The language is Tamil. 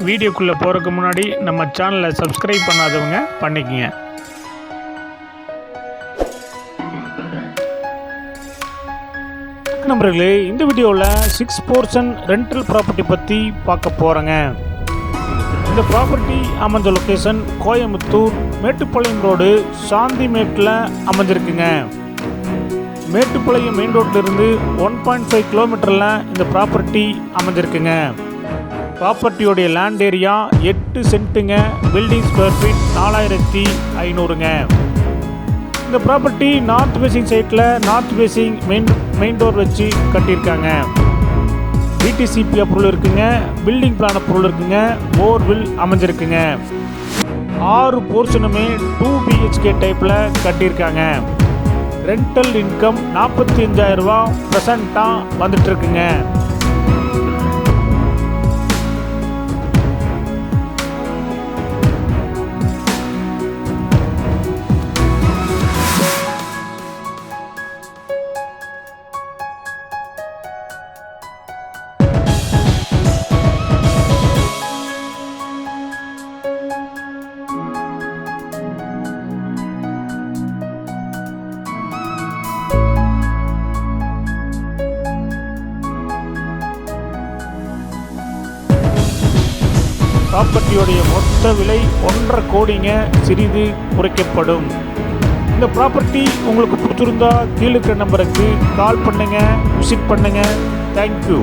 வீடியோக்குள்ளே போகிறதுக்கு முன்னாடி நம்ம சேனலை சப்ஸ்கிரைப் பண்ணாதவங்க பண்ணிக்கங்க. நண்பர்களே, இந்த வீடியோவில் 6 போர்ஷன் ரெண்டல் ப்ராப்பர்ட்டி பற்றி பார்க்க போகிறேங்க. இந்த ப்ராப்பர்ட்டி அமைஞ்ச லொக்கேஷன் கோயம்புத்தூர் மேட்டுப்பாளையம் ரோடு சாந்திமேட்டில் அமைஞ்சிருக்குங்க. மேட்டுப்பாளையம் மெயின் ரோட்டிலிருந்து 1.5 கிலோமீட்டரில் இந்த ப்ராப்பர்ட்டி அமைஞ்சிருக்குங்க. ப்ராப்பர்ட்டியோடைய லேண்ட் ஏரியா 8 சென்ட்டுங்க. பில்டிங் ஸ்கொயர் ஃபீட் 4500ங்க. இந்த ப்ராப்பர்ட்டி நார்த் ஃபேசிங் சைட்டில் நார்த் ஃபேசிங் மெயின் டோர் வச்சு கட்டியிருக்காங்க. டிடிசிபி அப்ரூவல் இருக்குங்க. பில்டிங் பிளான் அப்ரூவல் இருக்குங்க. போர்வில் அமைஞ்சிருக்குங்க. 6 போர்ஷனுமே 2 BHK டைப்பில் கட்டியிருக்காங்க. ரெண்டல் இன்கம் 45,000 ரூபா ப்ரெசண்ட்டாக வந்துட்டுருக்குங்க. ப்ராப்பர்ட்டியோடைய மொத்த விலை 1.5 கோடிங்க. சிறிது குறைக்கப்படும். இந்த ப்ராப்பர்ட்டி உங்களுக்கு பிடிச்சிருந்தா கீழே இருக்கிற நம்பருக்கு கால் பண்ணுங்கள், விசிட் பண்ணுங்கள். தேங்க்யூ.